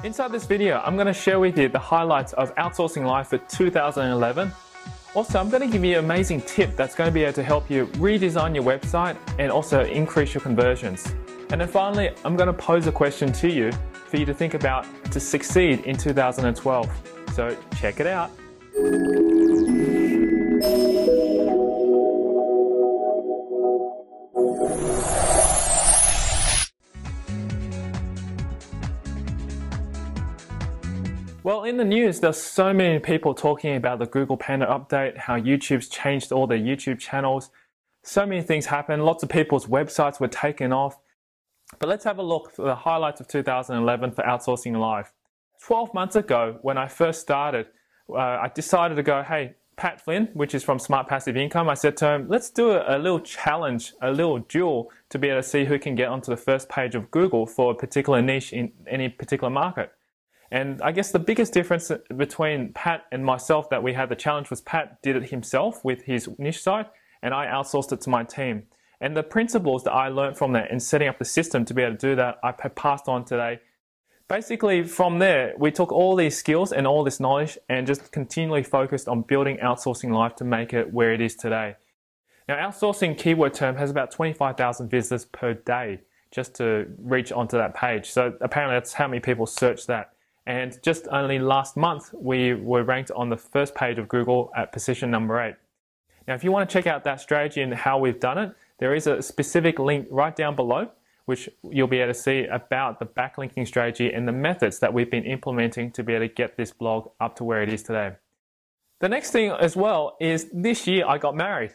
Inside this video, I'm going to share with you the highlights of Outsourcinglive for 2011. Also, I'm going to give you an amazing tip that's going to be able to help you redesign your website and also increase your conversions. And then finally, I'm going to pose a question to you for you to think about to succeed in 2012. So check it out. Well, in the news, there's so many people talking about the Google Panda update, how YouTube's changed all their YouTube channels. So many things happened. Lots of people's websites were taken off. But let's have a look at the highlights of 2011 for Outsourcinglive. 12 months ago, when I first started, I decided to go, hey, Pat Flynn, which is from Smart Passive Income, I said to him, let's do a little challenge, a little duel to be able to see who can get onto the first page of Google for a particular niche in any particular market. And I guess the biggest difference between Pat and myself that we had the challenge was Pat did it himself with his niche site and I outsourced it to my team. And the principles that I learned from that and setting up the system to be able to do that, I passed on today. Basically from there, we took all these skills and all this knowledge and just continually focused on building Outsourcinglive to make it where it is today. Now, outsourcing keyword term has about 25,000 visitors per day just to reach onto that page. So apparently that's how many people search that. And just only last month, we were ranked on the first page of Google at position number 8. Now, if you want to check out that strategy and how we've done it, there is a specific link right down below, which you'll be able to see about the backlinking strategy and the methods that we've been implementing to be able to get this blog up to where it is today. The next thing as well is this year I got married.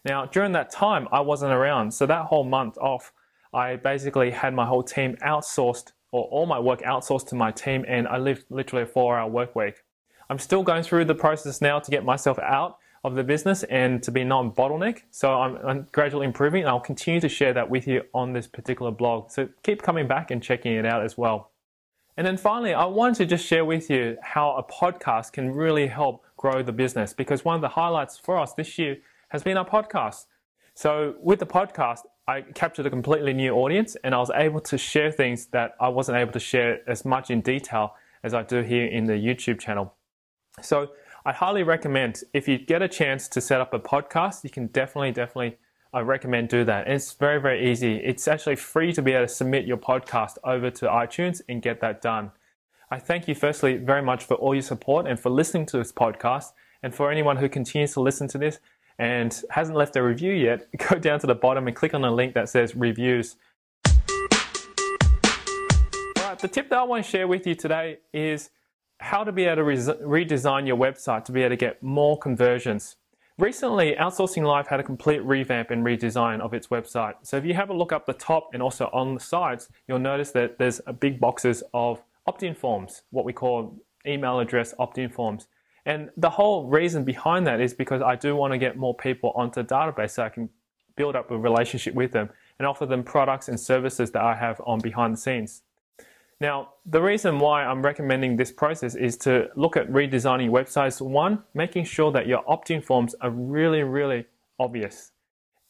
Now, during that time, I wasn't around. So that whole month off, I basically had my whole team outsourced, or all my work outsourced to my team, and I lived literally a 4-hour work week. I'm still going through the process now to get myself out of the business and to be non-bottleneck. So I'm gradually improving, and I'll continue to share that with you on this particular blog. So keep coming back and checking it out as well. And then finally, I wanted to just share with you how a podcast can really help grow the business, because one of the highlights for us this year has been our podcast. So with the podcast, I captured a completely new audience and I was able to share things that I wasn't able to share as much in detail as I do here in the YouTube channel. So I highly recommend, if you get a chance to set up a podcast, you can definitely I recommend do that. And it's very, very easy. It's actually free to be able to submit your podcast over to iTunes and get that done. I thank you firstly very much for all your support and for listening to this podcast. And for anyone who continues to listen to this and hasn't left a review yet, go down to the bottom and click on the link that says reviews. Alright, the tip that I want to share with you today is how to be able to redesign your website to be able to get more conversions. Recently, Outsourcinglive had a complete revamp and redesign of its website. So if you have a look up the top and also on the sides, you'll notice that there's big boxes of opt-in forms, what we call email address opt-in forms. And the whole reason behind that is because I do want to get more people onto the database so I can build up a relationship with them and offer them products and services that I have on behind the scenes. Now, the reason why I'm recommending this process is to look at redesigning websites. One, making sure that your opt-in forms are really obvious.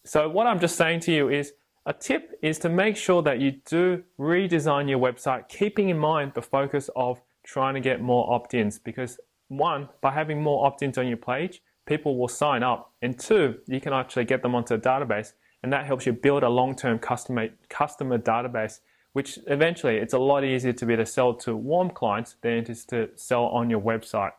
So what I'm just saying to you is, a tip is to make sure that you do redesign your website, keeping in mind the focus of trying to get more opt-ins, because one, by having more opt-ins on your page, people will sign up. And two, you can actually get them onto a database, and that helps you build a long-term customer database, which eventually it's a lot easier to be able to sell to warm clients than it is to sell on your website.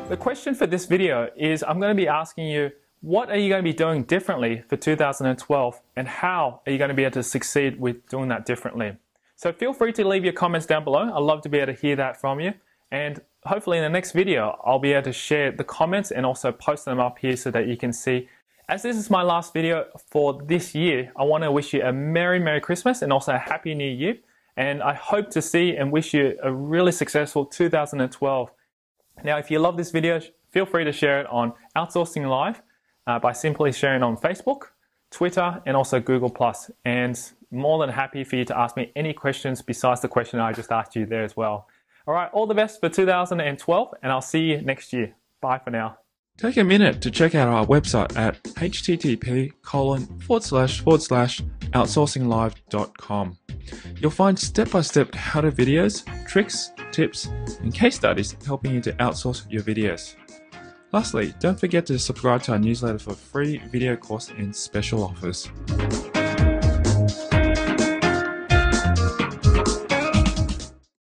The question for this video is, I'm going to be asking you, what are you going to be doing differently for 2012, and how are you going to be able to succeed with doing that differently? So feel free to leave your comments down below. I'd love to be able to hear that from you. And hopefully in the next video, I'll be able to share the comments and also post them up here so that you can see. As this is my last video for this year, I want to wish you a Merry Christmas and also a Happy New Year. And I hope to see and wish you a really successful 2012. Now, if you love this video, feel free to share it on Outsourcinglive by simply sharing on Facebook, Twitter, and also Google+. And more than happy for you to ask me any questions besides the question I just asked you there as well. All right, all the best for 2012, and I'll see you next year. Bye for now. Take a minute to check out our website at http://outsourcinglive.com. You'll find step-by-step how-to videos, tricks, tips, and case studies helping you to outsource your videos. Lastly, don't forget to subscribe to our newsletter for free video course and special offers.